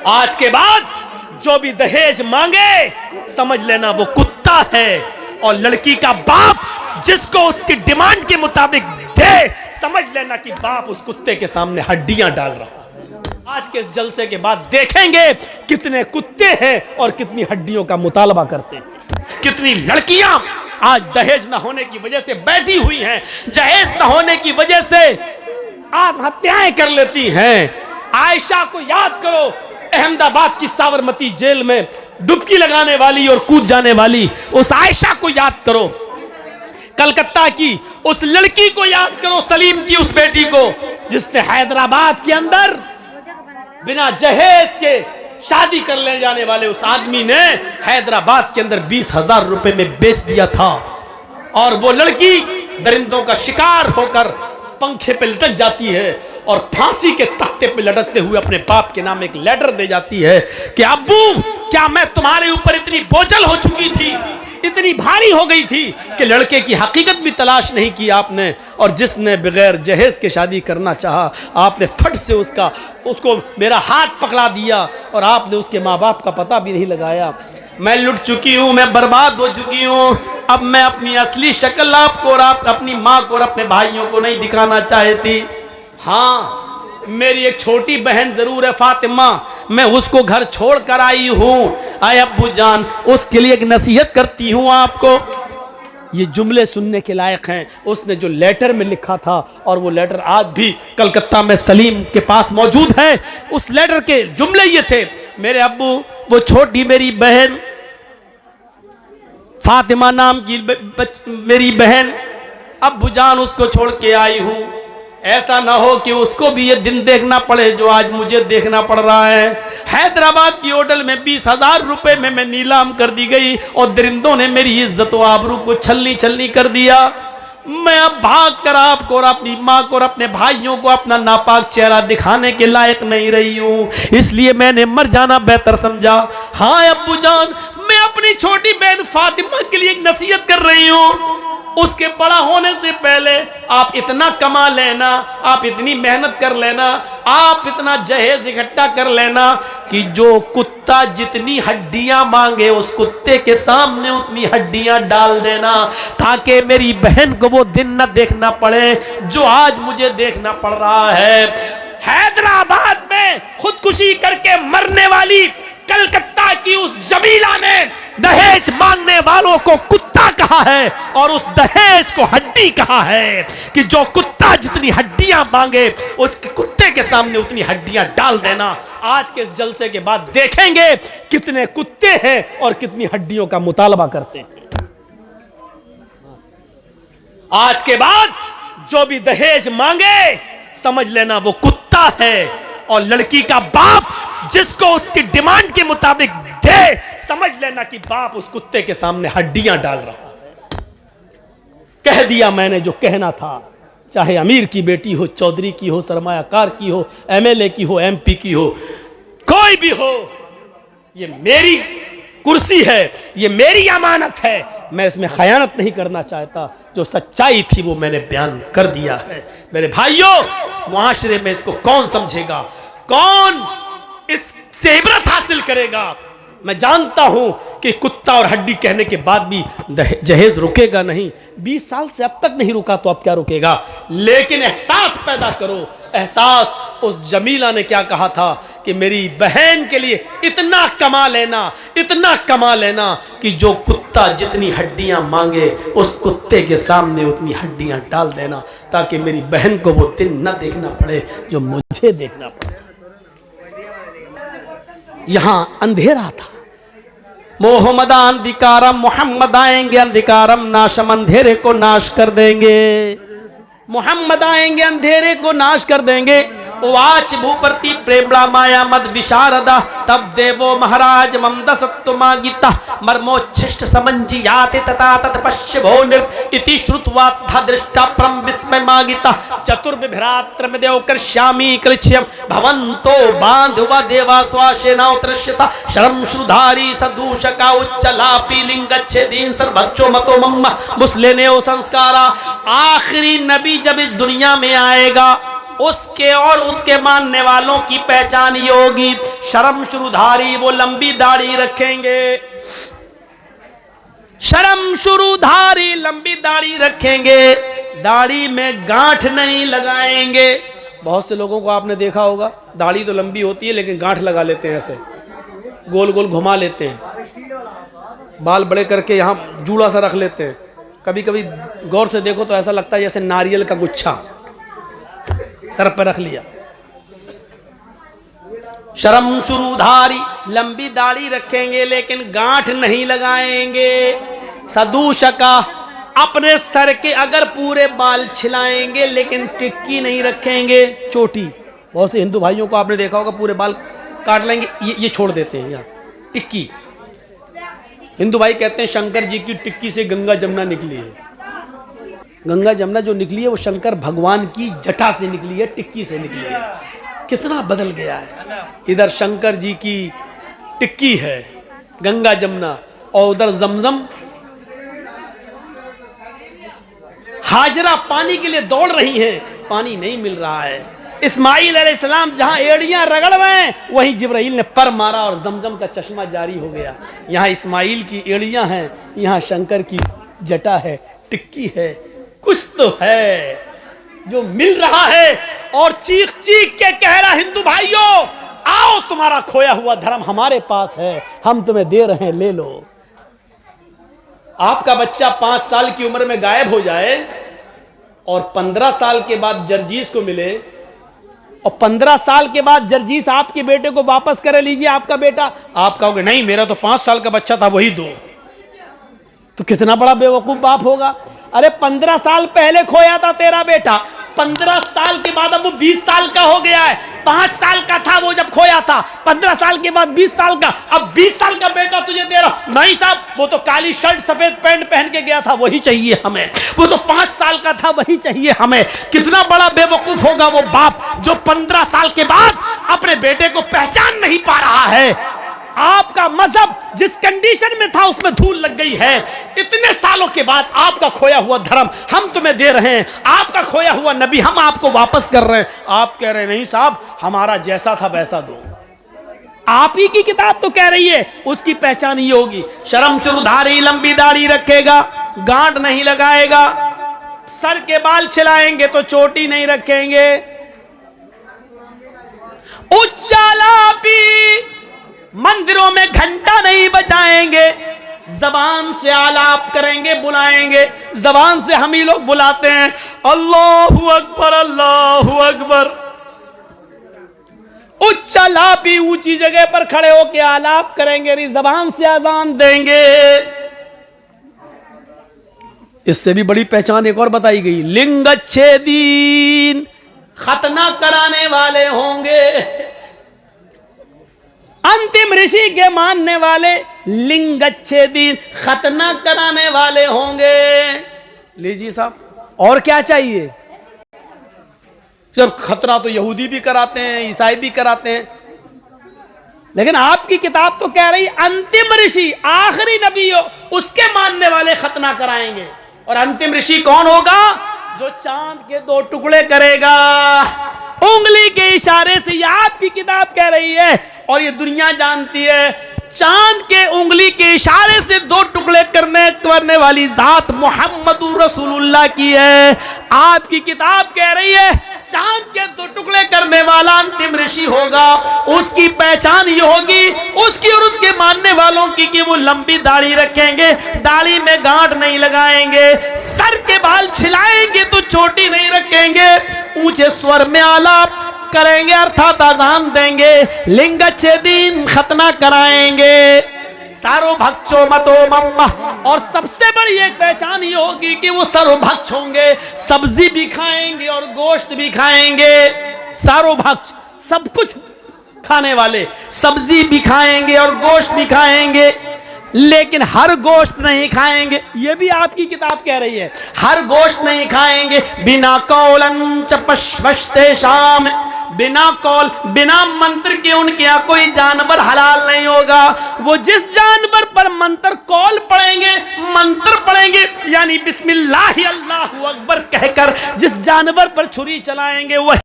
आज के बाद जो भी दहेज मांगे समझ लेना वो कुत्ता है, और लड़की का बाप जिसको उसकी डिमांड के मुताबिक दे समझ लेना कि बाप उस कुत्ते के सामने हड्डियां डाल रहा। आज के इस जलसे के बाद देखेंगे कितने कुत्ते हैं और कितनी हड्डियों का मुतालबा करते हैं। कितनी लड़कियां आज दहेज न होने की वजह से बैठी हुई हैं, दहेज न होने की वजह से आत्महत्याएं कर लेती हैं। आयशा को याद करो, अहमदाबाद की साबरमती जेल में डुबकी लगाने वाली और कूद जाने वाली उस आयशा को याद करो। कलकत्ता की उस लड़की को याद करो, सलीम की उस बेटी को जिसने हैदराबाद के अंदर बिना जहेज के शादी कर ले जाने वाले उस आदमी ने हैदराबाद के अंदर 20,000 रुपए में बेच दिया था। और वो लड़की दरिंदों का शिकार होकर पंखे पे लटक जाती है और फांसी के तख्ते पे लटकते हुए अपने बाप के नाम एक लेटर दे जाती है कि अब्बू, क्या मैं तुम्हारे ऊपर इतनी बोझल हो चुकी थी, इतनी भारी हो गई थी कि लड़के की हकीकत भी तलाश नहीं की आपने, और जिसने बगैर जहेज के शादी करना चाहा आपने फट से उसको मेरा हाथ पकड़ा दिया और आपने उसके माँ बाप का पता भी नहीं लगाया। मैं लुट चुकी हूँ, मैं बर्बाद हो चुकी हूँ। अब मैं अपनी असली शक्ल आपको और आप अपनी माँ को और अपने भाइयों को नहीं दिखाना चाहती। हाँ, मेरी एक छोटी बहन जरूर है फातिमा, मैं उसको घर छोड़ कर आई हूँ। आए अब्बू जान, उसके लिए एक नसीहत करती हूँ आपको। ये जुमले सुनने के लायक हैं। उसने जो लेटर में लिखा था, और वो लेटर आज भी कलकत्ता में सलीम के पास मौजूद है। उस लेटर के जुमले ये थे, मेरे अब्बू, वो छोटी मेरी बहन फातिमा नाम की मेरी बहन, अब्बू जान उसको छोड़ के आई हूँ। ऐसा ना हो कि उसको भी ये दिन देखना पड़े जो आज मुझे देखना पड़ रहा है। हैदराबाद की होटल में 20,000 रुपए में मैं नीलाम कर दी गई और दरिंदों ने मेरी इज्जत व आबरू को छलनी छलनी कर दिया। मैं अब भाग कर आपको और अपनी माँ को और अपने भाइयों को अपना नापाक चेहरा दिखाने के लायक नहीं रही हूँ, इसलिए मैंने मर जाना बेहतर समझा। हाँ अब्बू जान, मैं अपनी छोटी बहन फातिमा के लिए एक नसीहत कर रही हूँ। उसके बड़ा होने से पहले आप इतना कमा लेना, आप इतनी मेहनत कर लेना, आप इतना जहेज इकट्ठा कर लेना कि जो कुत्ता जितनी हड्डियां मांगे उस कुत्ते के सामने उतनी हड्डियां डाल देना, ताकि मेरी बहन को वो दिन न देखना पड़े जो आज मुझे देखना पड़ रहा है। हैदराबाद में खुदकुशी करके मरने वाली कलकत्ता की उस जमीला ने दहेज मांगने वालों को कुत्ता कहा है और उस दहेज को हड्डी कहा है कि जो कुत्ता जितनी हड्डियां मांगे उसके कुत्ते के सामने उतनी हड्डियां डाल देना। आज के इस जलसे के बाद देखेंगे कितने कुत्ते हैं और कितनी हड्डियों का मुतालबा करते हैं। आज के बाद जो भी दहेज मांगे समझ लेना वो कुत्ता है, और लड़की का बाप जिसको उसकी डिमांड के मुताबिक दे समझ लेना कि बाप उस कुत्ते के सामने हड्डियां डाल रहा है। कह दिया मैंने जो कहना था, चाहे अमीर की बेटी हो, चौधरी की हो, सरमायाकार की हो, एमएलए की हो, एमपी की हो, कोई भी हो, ये मेरी कुर्सी है, ये मेरी अमानत है, मैं इसमें खयानत नहीं करना चाहता। जो सच्चाई थी वो मैंने बयान कर दिया है। मेरे भाइयों, मुआशरे में इसको कौन समझेगा, कौन इससे इबरत हासिल करेगा? मैं जानता हूं कि कुत्ता और हड्डी कहने के बाद भी जहेज रुकेगा नहीं। 20 साल से अब तक नहीं रुका तो अब क्या रुकेगा? लेकिन एहसास पैदा करो। एहसास, उस जमीला ने क्या कहा था कि मेरी बहन के लिए इतना कमा लेना, इतना कमा लेना कि जो कुत्ता जितनी हड्डियां मांगे उस कुत्ते के सामने उतनी हड्डियां डाल देना, ताकि मेरी बहन को वो दिन न देखना पड़े जो मुझे देखना पड़े। यहां अंधेरा था। मोहम्मद अंधिकारम, मोहम्मद आएंगे अंधिकारम नाशम, अंधेरे को नाश कर देंगे। मोहम्मद आएंगे अंधेरे को नाश कर देंगे। वाच भूप्रति प्रेमड़ा माया मद विशारदा, तब देवो महाराज ममदसत्तुमा गीता मर्मोच्छिष्ट समंजियाते तथा तत्पश्य भो निर् इति श्रुत्वा दृष्टा परम विस्मय मागिता चतुर्विभ्रात्र में देव कर्ष्यामि कलक्ष्यम भवन्तो बांधवा देवा स्वाशेना उत्तरश्यता शरम श्रुधारी सदूषका उच्चलापी लिंगच्छेदीन सर्वच्चो मतो मम्मा मुस्लिने संस्कारा। आखिरी नबी जब इस दुनिया में आएगा उसके और उसके मानने वालों की पहचान ये होगी, शर्म शुरूधारी, वो लंबी दाढ़ी रखेंगे। शर्म शुरूधारी, लंबी दाढ़ी रखेंगे, दाढ़ी में गांठ नहीं लगाएंगे। बहुत से लोगों को आपने देखा होगा, दाढ़ी तो लंबी होती है लेकिन गांठ लगा लेते हैं, ऐसे गोल गोल घुमा लेते हैं, बाल बड़े करके यहाँ जूड़ा सा रख लेते हैं। कभी कभी गौर से देखो तो ऐसा लगता है जैसे नारियल का गुच्छा सर पर रख लिया। शर्म शुरूधारी, लंबी दाढ़ी रखेंगे लेकिन गांठ नहीं लगाएंगे। सदूशका, अपने सर के अगर पूरे बाल छिलाएंगे लेकिन टिक्की नहीं रखेंगे, चोटी। बहुत से हिंदू भाइयों को आपने देखा होगा पूरे बाल काट लेंगे, ये छोड़ देते हैं यहाँ टिक्की। हिंदू भाई कहते हैं शंकर जी की टिक्की से गंगा जमुना निकली है। गंगा जमुना जो निकली है वो शंकर भगवान की जटा से निकली है, टिक्की से निकली है। कितना बदल गया है। इधर शंकर जी की टिक्की है गंगा जमुना, और उधर जमजम। हाजरा पानी के लिए दौड़ रही है, पानी नहीं मिल रहा है। इस्माइल अलैहिस्सलाम जहां एड़ियां रगड़ रहे हैं वहीं जिब्राइल ने पर मारा और जमजम का चश्मा जारी हो गया। यहाँ इस्माइल की एड़ियां हैं, यहाँ शंकर की जटा है, टिक्की है। कुछ तो है जो मिल रहा है। और चीख चीख के कह रहा, हिंदू भाइयों आओ, तुम्हारा खोया हुआ धर्म हमारे पास है, हम तुम्हें दे रहे हैं, ले लो। आपका बच्चा 5 साल की उम्र में गायब हो जाए और 15 साल के बाद जर्जीस को मिले, और 15 साल के बाद जर्जीस आपके बेटे को वापस करे, लीजिए आपका बेटा, आप कहोगे नहीं मेरा तो 5 साल का बच्चा था, वही दो। तो कितना बड़ा बेवकूफ बाप होगा। अरे 15 साल पहले खोया था तेरा बेटा, 15 साल के बाद अब वो 20 साल का हो गया है। 5 साल का था वो जब खोया था, 15 साल के बाद 20 साल का, अब 20 साल का बेटा तुझे दे रहा। नहीं साहब, वो तो काली शर्ट सफेद पैंट पहन के गया था, वही चाहिए हमें। वो तो 5 साल का था, वही चाहिए हमें। कितना बड़ा बेवकूफ होगा वो बाप जो 15 साल के बाद अपने बेटे को पहचान नहीं पा रहा है। आपका मजहब जिस कंडीशन में था उसमें धूल लग गई है। इतने सालों के बाद आपका खोया हुआ धर्म हम तुम्हें दे रहे हैं, आपका खोया हुआ नबी हम आपको वापस कर रहे हैं। आप कह रहे हैं नहीं साहब, हमारा जैसा था वैसा दो। आप ही की किताब तो कह रही है उसकी पहचान ये होगी। शर्म शुरूधारी, लंबी दाढ़ी रखेगा, गांठ नहीं लगाएगा, सर के बाल छिलाएंगे तो चोटी नहीं रखेंगे। उच्चालापी, मंदिरों में घंटा नहीं बजाएंगे, जबान से आलाप करेंगे, बुलाएंगे। जबान से हम ही लोग बुलाते हैं अल्लाहु अकबर, अल्लाहु अकबर। उच्चालापी, ऊंची जगह पर खड़े होकर आलाप करेंगे, जबान से अजान देंगे। इससे भी बड़ी पहचान एक और बताई गई, लिंगच्छेदीन, खतना कराने वाले होंगे। अंतिम ऋषि के मानने वाले लिंगच्छेदीन, खतना कराने वाले होंगे। लीजिए साहब, और क्या चाहिए। जब खतना तो यहूदी भी कराते हैं, ईसाई भी कराते हैं, लेकिन आपकी किताब तो कह रही अंतिम ऋषि, आखिरी नबी हो, उसके मानने वाले खतना कराएंगे। और अंतिम ऋषि कौन होगा? जो चांद के 2 टुकड़े करेगा उंगली के इशारे से। ये आपकी किताब कह रही है और ये दुनिया जानती है। चांद के उंगली के इशारे से 2 टुकड़े करने वाली जात मोहम्मदुर रसूलुल्लाह की है। आपकी किताब कह रही है चांद के 2 टुकड़े करने वाला अंतिम ऋषि होगा। उसकी पहचान ये होगी, उसकी और उसके मानने वालों की, कि वो लंबी दाढ़ी रखेंगे, दाढ़ी में गांठ नहीं लगाएंगे, सर के बाल छिलाएंगे तो चोटी नहीं रखेंगे, ऊंचे स्वर में आलाप करेंगे अर्थात अजान देंगे, लिंगच्छेदीन, खतना कराएंगे, सर्वभक्षो मतो मम्मा। और सबसे बड़ी एक पहचान ये होगी कि वो सर्वभक्ष होंगे, सब्जी भी खाएंगे और गोश्त भी खाएंगे। सर्वभक्ष, सब कुछ खाने वाले, सब्जी भी खाएंगे और गोश्त भी खाएंगे, लेकिन हर गोश्त नहीं खाएंगे। ये भी आपकी किताब कह रही है, हर गोश्त नहीं खाएंगे। बिना कौलन च पश्वस्ते शाम, बिना कौल, बिना मंत्र के उनके यहाँ कोई जानवर हलाल नहीं होगा। वो जिस जानवर पर मंत्र कौल पढ़ेंगे, मंत्र पढ़ेंगे, यानी बिस्मिल्लाह अल्लाहु अकबर कहकर जिस जानवर पर छुरी चलाएंगे वह